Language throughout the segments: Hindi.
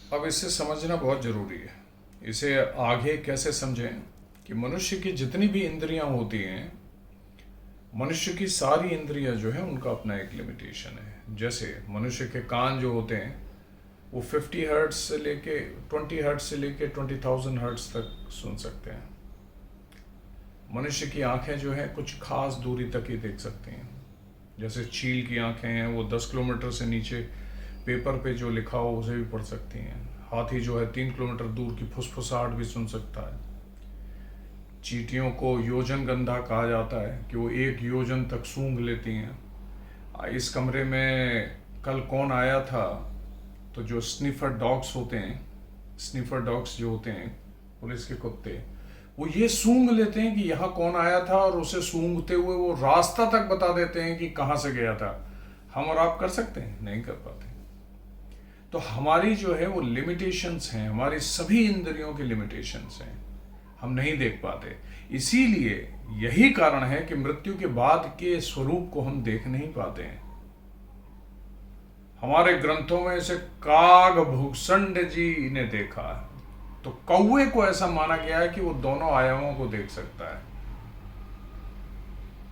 अब इसे समझना बहुत ज़रूरी है। इसे आगे कैसे समझें कि मनुष्य की जितनी भी इंद्रियां होती हैं, मनुष्य की सारी इंद्रियां जो है उनका अपना एक लिमिटेशन है। जैसे मनुष्य के कान जो होते हैं वो 50 हर्ट्ज से लेके 20 हर्ट्ज से लेके 20,000 हर्ट्ज तक सुन सकते हैं। मनुष्य की आंखें जो है कुछ खास दूरी तक ही देख सकती हैं। जैसे चील की आंखें हैं, वो 10 किलोमीटर से नीचे पेपर पे जो लिखा हो उसे भी पढ़ सकती हैं। हाथी जो है 3 किलोमीटर दूर की फुसफुसाहट भी सुन सकता है। चींटियों को योजन गंधा कहा जाता है कि वो 1 योजन तक सूंघ लेती हैं। इस कमरे में कल कौन आया था, तो जो स्निफर डॉग्स होते हैं, स्निफर डॉग्स जो होते हैं पुलिस के कुत्ते, वो ये सूंघ लेते हैं कि यहाँ कौन आया था, और उसे सूंघते हुए वो रास्ता तक बता देते हैं कि कहाँ से गया था। हम और आप कर सकते हैं? नहीं कर पाते। तो हमारी जो है वो लिमिटेशंस हैं, हमारी सभी इंद्रियों की लिमिटेशंस हैं, हम नहीं देख पाते। इसीलिए यही कारण है कि मृत्यु के बाद के स्वरूप को हम देख नहीं पाते हैं। हमारे ग्रंथों में इसे कागभूषण जी ने देखा है। तो कौवे को ऐसा माना गया है कि वो दोनों आयामों को देख सकता है।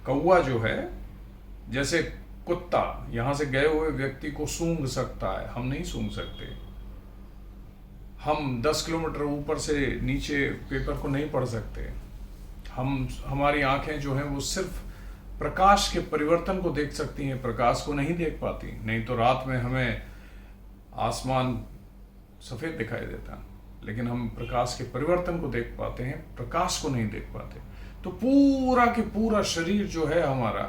कौवा जो है, जैसे कुत्ता यहां से गए हुए व्यक्ति को सूंघ सकता है, हम नहीं सूंघ सकते। हम 10 किलोमीटर ऊपर से नीचे पेपर को नहीं पढ़ सकते। हमारी आंखें जो हैं वो सिर्फ प्रकाश के परिवर्तन को देख सकती हैं, प्रकाश को नहीं देख पाती। नहीं तो रात में हमें आसमान सफेद दिखाई देता, लेकिन हम प्रकाश के परिवर्तन को देख पाते हैं, प्रकाश को नहीं देख पाते। तो पूरा के पूरा शरीर जो है हमारा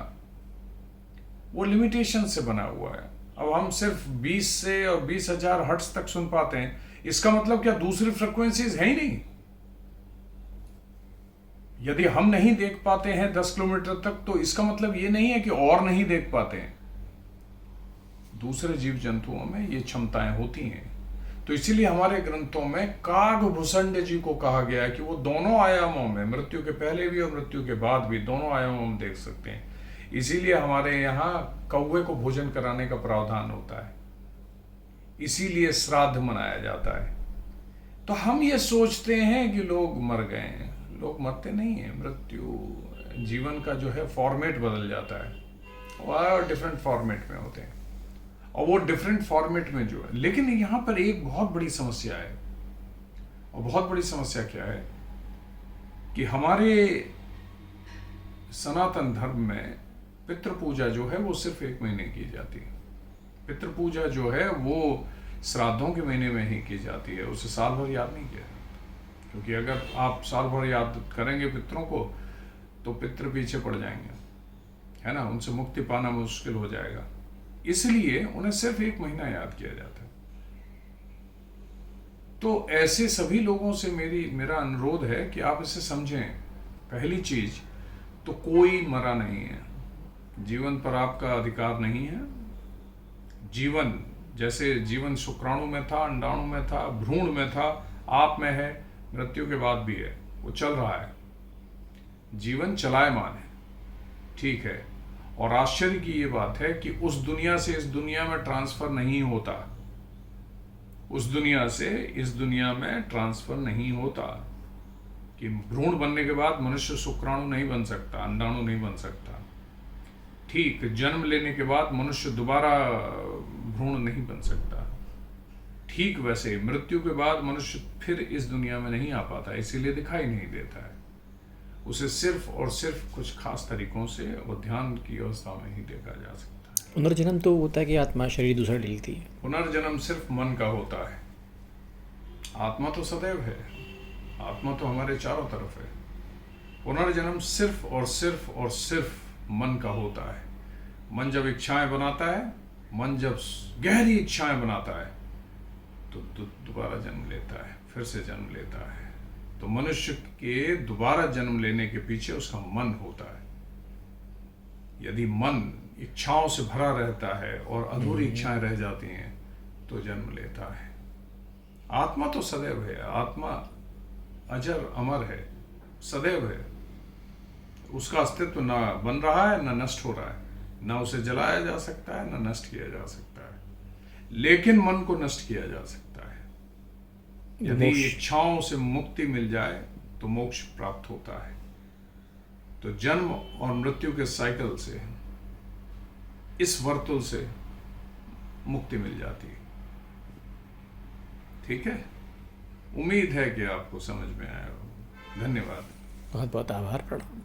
वो लिमिटेशन से बना हुआ है। अब हम सिर्फ 20 से और 20,000 हर्ट्ज तक सुन पाते हैं। इसका मतलब क्या दूसरी फ्रिक्वेंसीज है ही नहीं? यदि हम नहीं देख पाते हैं 10 किलोमीटर तक, तो इसका मतलब ये नहीं है कि और नहीं देख पाते हैं। दूसरे जीव जंतुओं में ये क्षमताएं होती हैं। तो इसीलिए हमारे ग्रंथों में कागभूषण जी को कहा गया है कि वो दोनों आयामों में, मृत्यु के पहले भी और मृत्यु के बाद भी, दोनों आयामों में देख सकते हैं। इसीलिए हमारे यहाँ कौवे को भोजन कराने का प्रावधान होता है, इसीलिए श्राद्ध मनाया जाता है। तो हम ये सोचते हैं कि लोग मर गए हैं। लोग मरते नहीं हैं। मृत्यु जीवन का जो है फॉर्मेट बदल जाता है, वह डिफरेंट फॉर्मेट में होते हैं, और वो डिफरेंट फॉर्मेट में जो है। लेकिन यहाँ पर एक बहुत बड़ी समस्या है, और बहुत बड़ी समस्या क्या है कि हमारे सनातन धर्म में पितृ पूजा जो है वो सिर्फ 1 महीने की जाती है। पितृ पूजा जो है वो श्राद्धों के महीने में ही की जाती है, उसे साल भर याद नहीं किया जाता। क्योंकि अगर आप साल भर याद करेंगे पितरों को, तो पितृ पीछे पड़ जाएंगे, है ना, उनसे मुक्ति पाना मुश्किल हो जाएगा। इसलिए उन्हें सिर्फ 1 महीना याद किया जाता है। तो ऐसे सभी लोगों से मेरा अनुरोध है कि आप इसे समझें। पहली चीज तो कोई मरा नहीं है, जीवन पर आपका अधिकार नहीं है। जीवन, जैसे जीवन शुक्राणु में था, अंडाणु में था, भ्रूण में था, आप में है, मृत्यु के बाद भी है, वो चल रहा है। जीवन चलायमान है, ठीक है। और आश्चर्य की ये बात है कि उस दुनिया से इस दुनिया में ट्रांसफर नहीं होता, उस दुनिया से इस दुनिया में ट्रांसफर नहीं होता। कि भ्रूण बनने के बाद मनुष्य शुक्राणु नहीं बन सकता, अंडाणु नहीं बन सकता। ठीक, जन्म लेने के बाद मनुष्य दोबारा भ्रूण नहीं बन सकता। ठीक वैसे मृत्यु के बाद मनुष्य फिर इस दुनिया में नहीं आ पाता, इसीलिए दिखाई नहीं देता है। उसे सिर्फ और सिर्फ कुछ खास तरीकों से और ध्यान की अवस्था में ही देखा जा सकता है। पुनर्जन्म तो होता है कि आत्मा शरीर दूसरा ले लेती है। पुनर्जन्म सिर्फ मन का होता है, आत्मा तो सदैव है, आत्मा तो हमारे चारों तरफ है। पुनर्जन्म सिर्फ और सिर्फ और सिर्फ मन का होता है। मन जब इच्छाएं बनाता है, मन जब गहरी इच्छाएं बनाता है, तो दोबारा जन्म लेता है, फिर से जन्म लेता है। तो मनुष्य के दोबारा जन्म लेने के पीछे उसका मन होता है। यदि मन इच्छाओं से भरा रहता है और अधूरी इच्छाएं रह जाती हैं, तो जन्म लेता है। आत्मा तो सदैव है, आत्मा अजर अमर है, सदैव है। उसका अस्तित्व ना बन रहा है ना नष्ट हो रहा है, ना उसे जलाया जा सकता है ना नष्ट किया जा सकता है। लेकिन मन को नष्ट किया जा सकता है। यदि मोक्ष। इच्छाओं से मुक्ति मिल जाए तो मोक्ष प्राप्त होता है। तो जन्म और मृत्यु के साइकिल से, इस वर्तुल से मुक्ति मिल जाती है। ठीक है, उम्मीद है कि आपको समझ में आया हो। धन्यवाद। बहुत बहुत आभार, प्रणाम।